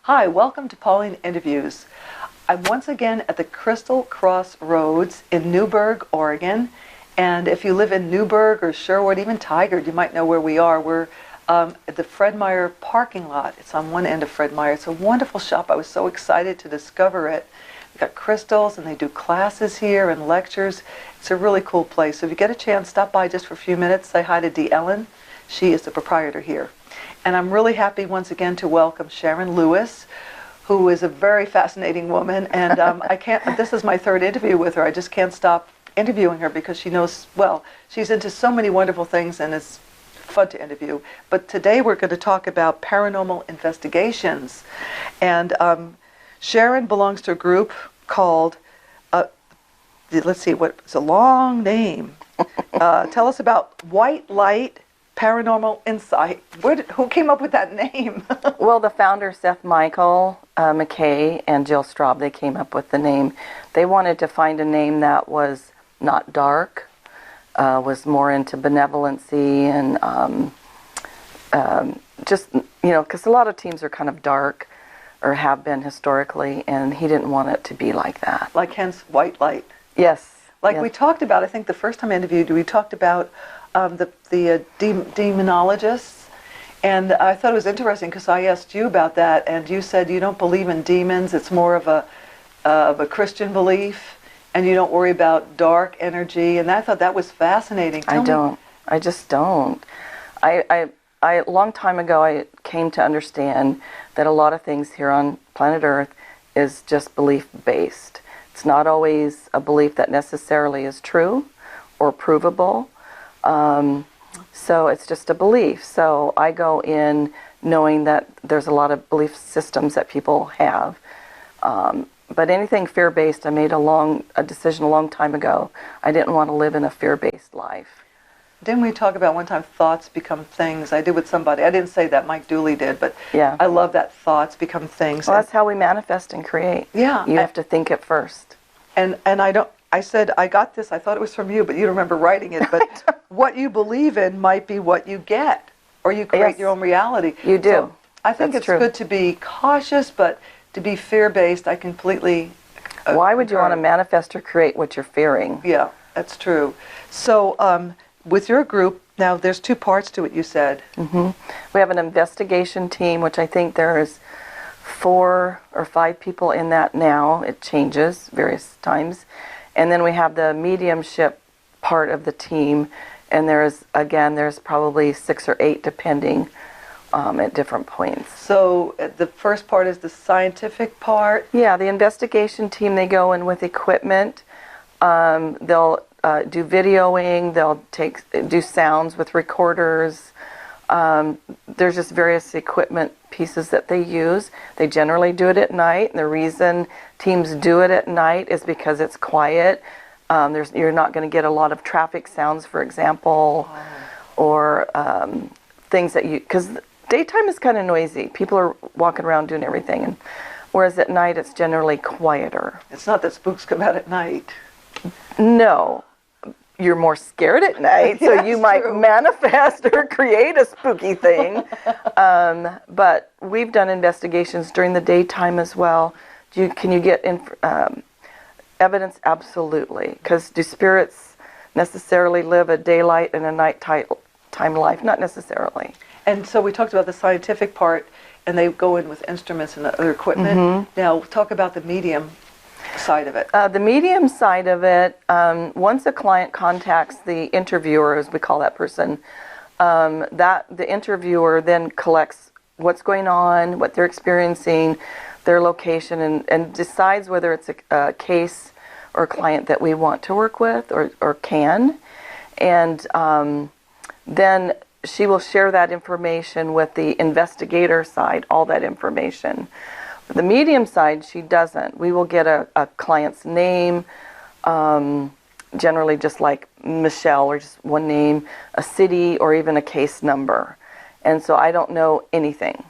Hi, welcome to Pauline Interviews. I'm once again at the Crystal Crossroads in Newberg, Oregon. And if you live in Newberg or Sherwood, even Tigard, you might know where we are. We're at the Fred Meyer parking lot. It's on one end of Fred Meyer. It's a wonderful shop. I was so excited to discover it. We've got crystals, and they do classes here and lectures. It's a really cool place. So if you get a chance, stop by just for a few minutes. Say hi to Dee Ellen. She is the proprietor here. And I'm really happy once again to welcome Sharon Lewis, who is a very fascinating woman. And this is my third interview with her. I just can't stop interviewing her because she knows, well, she's into so many wonderful things and it's fun to interview. But today we're going to talk about paranormal investigations. And Sharon belongs to a group called, let's see, it's a long name. Tell us about White Light Paranormal Insight. Who came up with that name? Well, the founder, Seth Michael McKay and Jill Straub, they came up with the name. They wanted to find a name that was not dark, was more into benevolency and just, because a lot of teams are kind of dark or have been historically, and he didn't want it to be like that. Like hence White Light. Yes. Like we talked about, I think the first time I interviewed you, we talked about the demonologists, and I thought it was interesting because I asked you about that, and you said you don't believe in demons. It's more of a Christian belief, and you don't worry about dark energy. And I thought that was fascinating. I just don't. A long time ago, I came to understand that a lot of things here on planet Earth is just belief based. It's not always a belief that necessarily is true or provable. So it's just a belief. So I go in knowing that there's a lot of belief systems that people have. But anything fear-based, I made a decision a long time ago. I didn't want to live in a fear-based life. Didn't we talk about one time thoughts become things? I did with somebody. I didn't say that, Mike Dooley did, but yeah. I love that thoughts become things. Well, that's how we manifest and create. Yeah. You have to think it first. And I said, I got this, I thought it was from you, but you don't remember writing it. But what you believe in might be what you get, or you create your own reality. You do. So I think it's good to be cautious, but to be fear-based, I completely Why would you want to manifest or create what you're fearing? Yeah, that's true. So with your group, now there's two parts to it, you said. Mm-hmm. We have an investigation team, which I think there is 4 or 5 people in that now. It changes various times. And then we have the mediumship part of the team, and there's probably 6 or 8 depending at different points. So the first part is the scientific part? Yeah, the investigation team, they go in with equipment. They'll do videoing, they'll do sounds with recorders. There's just various equipment pieces that they use. They generally do it at night, and the reason teams do it at night is because it's quiet. You're not going to get a lot of traffic sounds, for example, or things that because daytime is kind of noisy. People are walking around doing everything, and whereas at night it's generally quieter. It's not that spooks come out at night. No. You're more scared at night, so you might manifest or create a spooky thing. But we've done investigations during the daytime as well. Can you get evidence? Absolutely. Because do spirits necessarily live a daylight and a nighttime life? Not necessarily. And so we talked about the scientific part, and they go in with instruments and other equipment. Mm-hmm. Now, talk about the medium side of it. The medium side of it, once a client contacts the interviewer, as we call that person, the interviewer then collects what's going on, what they're experiencing, their location, and decides whether it's a case or a client that we want to work with or can. And then she will share that information with the investigator side, all that information. The medium side, she doesn't. We will get a client's name, generally just like Michelle, or just one name, a city, or even a case number. And so I don't know anything.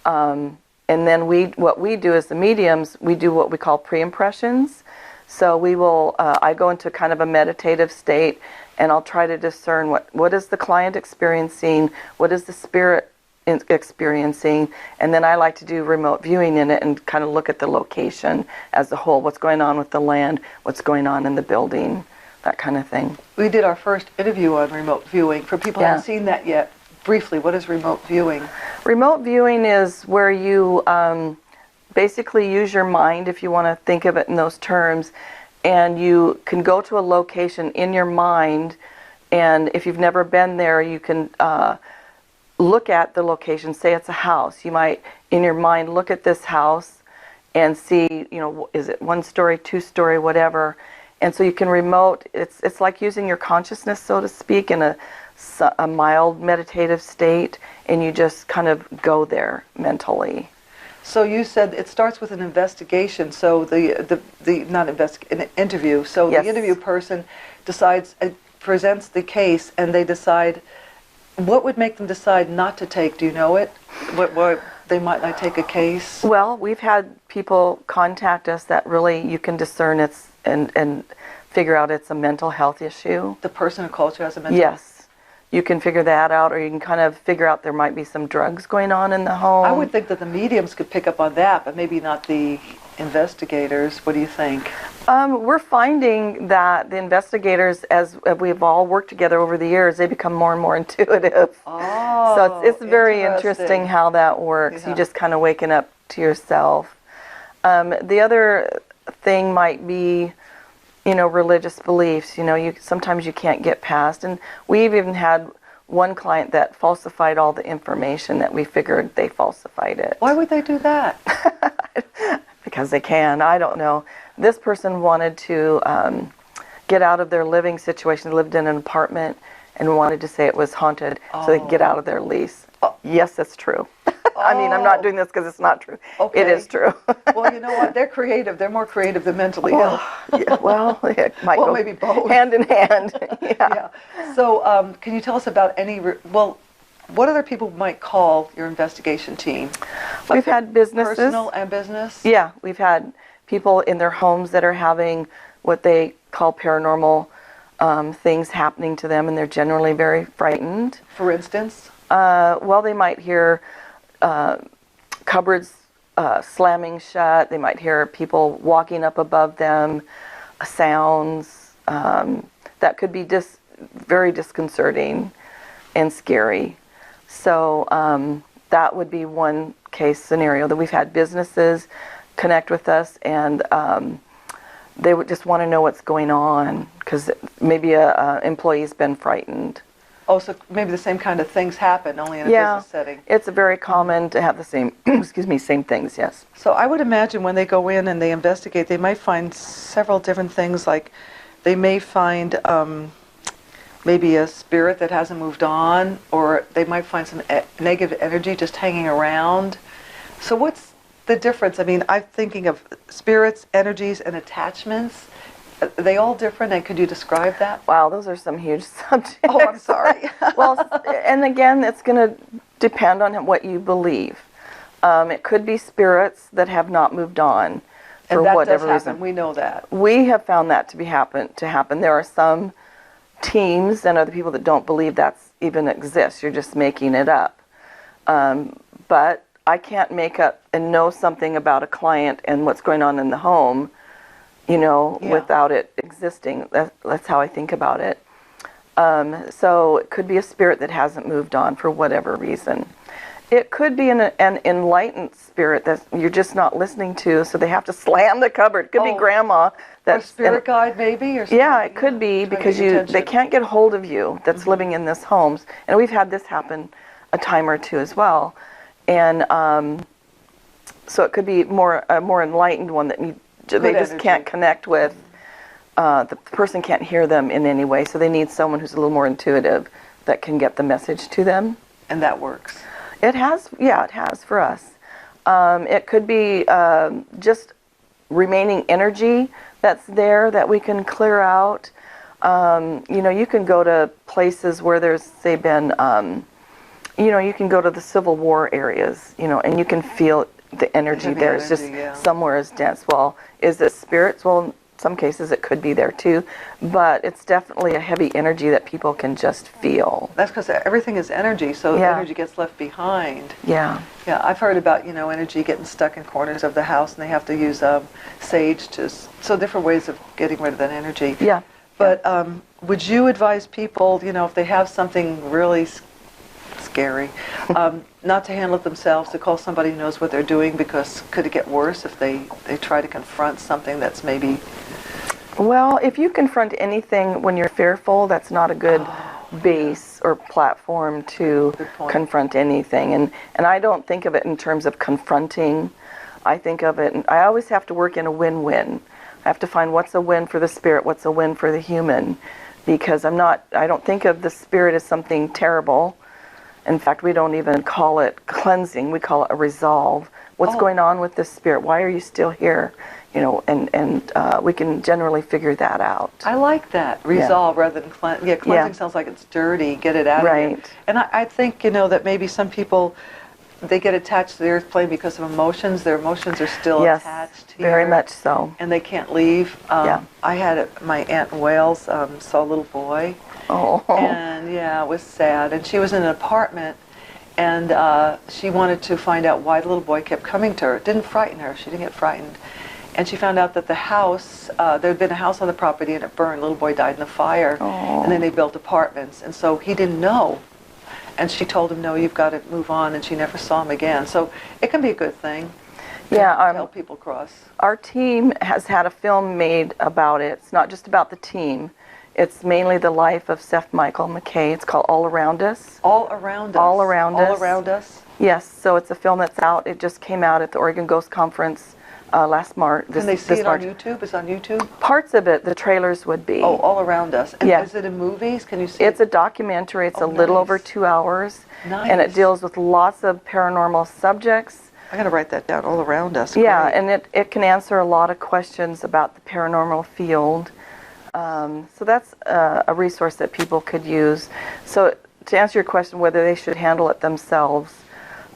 And then what we do as the mediums, we do what we call pre-impressions. So we will, I go into kind of a meditative state, and I'll try to discern what is the client experiencing, what is the spirit experiencing, and then I like to do remote viewing in it and kind of look at the location as a whole, what's going on with the land, what's going on in the building, that kind of thing. We did our first interview on remote viewing. For people who haven't seen that yet, briefly, what is remote viewing? Remote viewing is where you basically use your mind, if you want to think of it in those terms, and you can go to a location in your mind, and if you've never been there, you can look at the location. Say it's a house. You might, in your mind, look at this house and see, is it 1-story, 2-story, whatever. And so you can remote, it's like using your consciousness, so to speak, in a mild meditative state, and you just kind of go there mentally. So you said it starts with an investigation, so an interview. So Yes. The interview person decides, presents the case, and they decide. What would make them decide not to take? Do you know it? What they might not take a case? Well, we've had people contact us that really you can discern it's and figure out it's a mental health issue. The person who calls you has a mental. Yes, you can figure that out, or you can kind of figure out there might be some drugs going on in the home. I would think that the mediums could pick up on that, but maybe not the investigators. What do you think? We're finding that the investigators, as we've all worked together over the years, they become more and more intuitive. Oh, so it's very interesting how that works. Yeah. You just kind of waking up to yourself. The other thing might be, religious beliefs. Sometimes you can't get past, and we've even had one client that falsified all the information that we figured they falsified it. Why would they do that? Because they can. I don't know. This person wanted to get out of their living situation. They lived in an apartment and wanted to say it was haunted so they could get out of their lease. Yes, that's true. I mean, I'm not doing this because it's not true. Okay. It is true. Well, you know what? They're creative. They're more creative than mentally ill. It might go maybe both. hand in hand. Yeah. So can you tell us about what other people might call your investigation team? We've had businesses. Personal and business? Yeah, we've had people in their homes that are having what they call paranormal things happening to them, and they're generally very frightened. For instance? Well, they might hear cupboards slamming shut. They might hear people walking up above them, sounds that could be very disconcerting and scary. So that would be one case scenario that we've had businesses connect with us, and they would just want to know what's going on because maybe a employee's been frightened. Oh, so maybe the same kind of things happen, only in a business setting. It's very common to have the same, same things, yes. So I would imagine when they go in and they investigate, they might find several different things, like they may find maybe a spirit that hasn't moved on, or they might find some negative energy just hanging around. So what's the difference? I mean, I'm thinking of spirits, energies, and attachments. Are they all different, and could you describe that? Wow, those are some huge subjects. Oh, I'm sorry. Well, and again, it's going to depend on what you believe. It could be spirits that have not moved on for and that whatever does happen. reason. We know that. We have found that to happen. There are some teams and other people that don't believe that's even exists. You're just making it up. But I can't make up and know something about a client and what's going on in the home, without it existing. That's how I think about it. So it could be a spirit that hasn't moved on for whatever reason. It could be an enlightened spirit that you're just not listening to, so they have to slam the cupboard. It could be grandma. Or spirit guide, maybe? Or yeah, it could be because they can't get hold of you that's living in this homes. And we've had this happen a time or two as well. And so it could be a more enlightened one that they just can't connect with. The person can't hear them in any way, so they need someone who's a little more intuitive that can get the message to them. And that works. It has for us. It could be just remaining energy that's there that we can clear out. You can go to places where there's, say, been, you can go to the Civil War areas, and you can feel the energy there. It's just somewhere is dense. Well, is it spirits? Well, some cases it could be there too, but it's definitely a heavy energy that people can just feel. That's because everything is energy, so energy gets left behind. Yeah. Yeah, I've heard about, energy getting stuck in corners of the house, and they have to use sage so different ways of getting rid of that energy. Yeah. But would you advise people, if they have something really scary, not to handle it themselves, to call somebody who knows what they're doing, because could it get worse if they try to confront something that's maybe... Well, if you confront anything when you're fearful, that's not a good base or platform to confront anything. And I don't think of it in terms of confronting. I think of it, and I always have to work in a win-win. I have to find what's a win for the spirit, what's a win for the human, because I don't think of the spirit as something terrible. In fact, we don't even call it cleansing, we call it a resolve. What's going on with the spirit? Why are you still here? And we can generally figure that out. I like that. Resolve rather than cleanse. Yeah, cleansing sounds like it's dirty. Get it out of you. And I think, that maybe some people, they get attached to the earth plane because of emotions. Their emotions are still attached here. Very much so. And they can't leave. I had my aunt in Wales saw a little boy. Oh. And it was sad. And she was in an apartment, and she wanted to find out why the little boy kept coming to her. It didn't frighten her. She didn't get frightened. And she found out that the house, there had been a house on the property and it burned. The little boy died in the fire. Oh. And then they built apartments. And so he didn't know. And she told him, no, you've got to move on. And she never saw him again. So it can be a good thing to help people cross. Our team has had a film made about it. It's not just about the team. It's mainly the life of Seth Michael McKay. It's called All Around Us. All Around Us. All Around Us. All Around Us. Yes, so it's a film that's out. It just came out at the Oregon Ghost Conference last March. Can they see it on YouTube? It's on YouTube? Parts of it, the trailers would be. Oh, All Around Us. And is it in movies? Can you see It's a documentary. It's a little over 2 hours. Nice. And it deals with lots of paranormal subjects. I'm going to write that down, All Around Us. Yeah, Great. and it can answer a lot of questions about the paranormal field. So that's a resource that people could use. So to answer your question, whether they should handle it themselves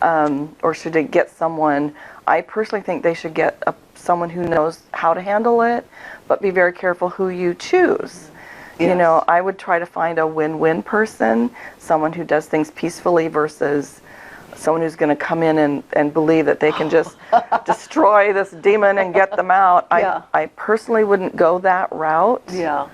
or should they get someone, I personally think they should get someone who knows how to handle it, but be very careful who you choose. Yes. I would try to find a win-win person, someone who does things peacefully versus someone who's going to come in and believe that they can just destroy this demon and get them out. I personally wouldn't go that route. Yeah.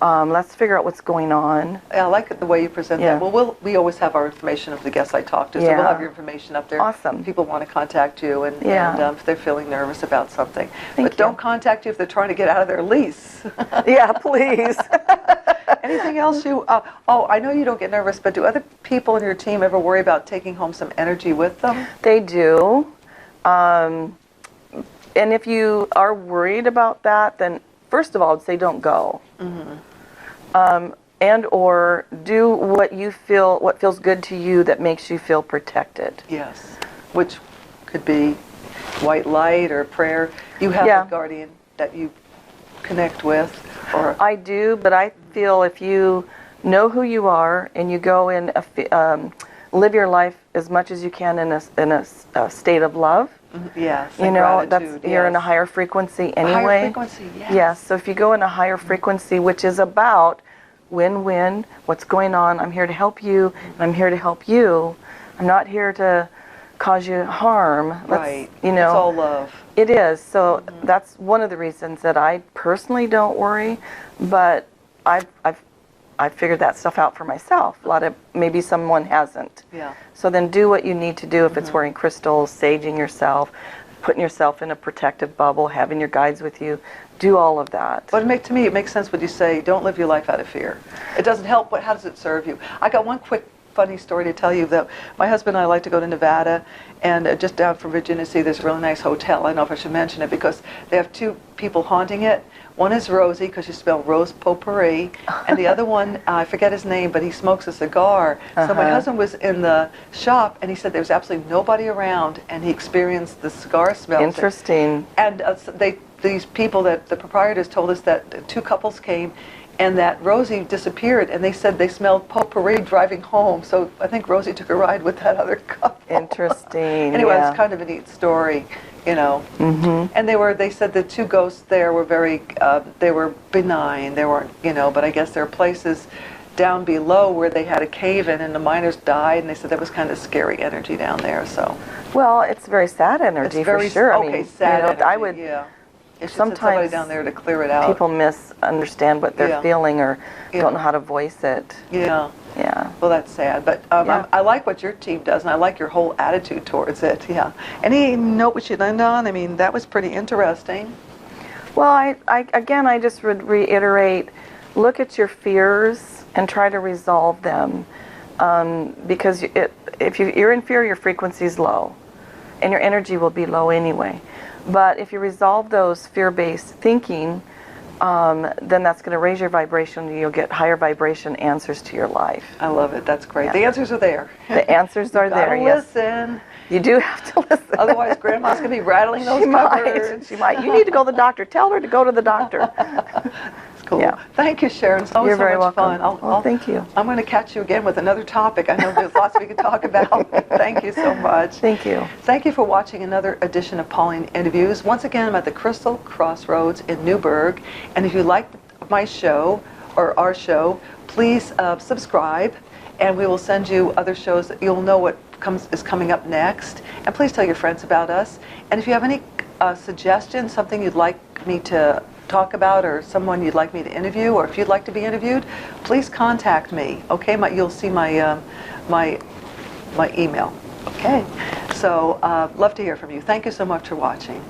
Let's figure out what's going on. Yeah, I like it the way you present that. Well, we always have our information of the guests I talk to, so we'll have your information up there. Awesome. If people want to contact you and if they're feeling nervous about something. But don't contact you if they're trying to get out of their lease. Yeah, please. Anything else I know you don't get nervous, but do other people in your team ever worry about taking home some energy with them? They do. And if you are worried about that, then first of all, I'd say don't go. Mm-hmm. And or do what feels good to you that makes you feel protected. Yes. Which could be white light or prayer. You have a guardian that you connect with? Or I do, but I feel if you know who you are and you go in, live your life as much as you can in a state of love. Yes, you're in a higher frequency anyway. Higher frequency, yes. Yes, so if you go in a higher frequency, which is about win-win, what's going on, I'm here to help you, and I'm here to help you. I'm not here to cause you harm. Right. It's all love. It is. So that's one of the reasons that I personally don't worry, but I've figured that stuff out for myself. Maybe someone hasn't. Yeah. So then do what you need to do if it's wearing crystals, saging yourself, putting yourself in a protective bubble, having your guides with you. Do all of that. But to me, it makes sense when you say, don't live your life out of fear. It doesn't help, but how does it serve you? I got one quick funny story to tell you. That my husband and I like to go to Nevada, and just down from Virginia see this really nice hotel. I don't know if I should mention it because they have two people haunting it. One is Rosie, because you spell rose potpourri, and the other one, I forget his name, but he smokes a cigar. So my husband was in the shop, and he said there was absolutely nobody around, and he experienced the cigar smell. Interesting. And these people, that the proprietors told us that two couples came, and that Rosie disappeared, and they said they smelled potpourri driving home. So I think Rosie took a ride with that other couple. Interesting. Anyway, yeah. it's kind of a neat story, you know. Mm-hmm. And they said the two ghosts there were they were benign. They weren't, you know, but I guess there are places down below where they had a cave-in and the miners died, and they said that was kind of scary energy down there. So. Well, it's very sad energy, It's very for sure. okay, I mean, sad you know, energy, I would. Yeah. If you send Sometimes somebody down there to clear it out. People misunderstand what they're Yeah. feeling or Yeah. don't know how to voice it. Yeah. Yeah. Well, that's sad, but Yeah. I like what your team does, and I like your whole attitude towards it. Yeah. Any note we should end on? I mean, that was pretty interesting. Well, I just would reiterate, look at your fears and try to resolve them, because if you're in fear, your frequency is low, and your energy will be low anyway. But if you resolve those fear-based thinking, then that's going to raise your vibration. You'll get higher vibration answers to your life. I love it. That's great. Yeah. The answers are there. The answers are there. Yes. Listen. You do have to listen. Otherwise, Grandma's gonna be rattling those She might. cupboards. She might. You need to go to the doctor. Tell her to go to the doctor. It's cool. Yeah. Thank you, Sharon. It's always You're so very much welcome. fun. Well, thank you. I'm going to catch you again with another topic. I know there's lots we could talk about. Thank you so much. Thank you. Thank you for watching another edition of Pauline Interviews. Once again, I'm at the Crystal Crossroads in Newburgh. And if you like my show or our show, please subscribe, and we will send you other shows that you'll know what is coming up next. And please tell your friends about us. And if you have any suggestions, something you'd like me to talk about, or someone you'd like me to interview, or if you'd like to be interviewed, please contact me. Okay, you'll see my my email. Okay, so love to hear from you. Thank you so much for watching.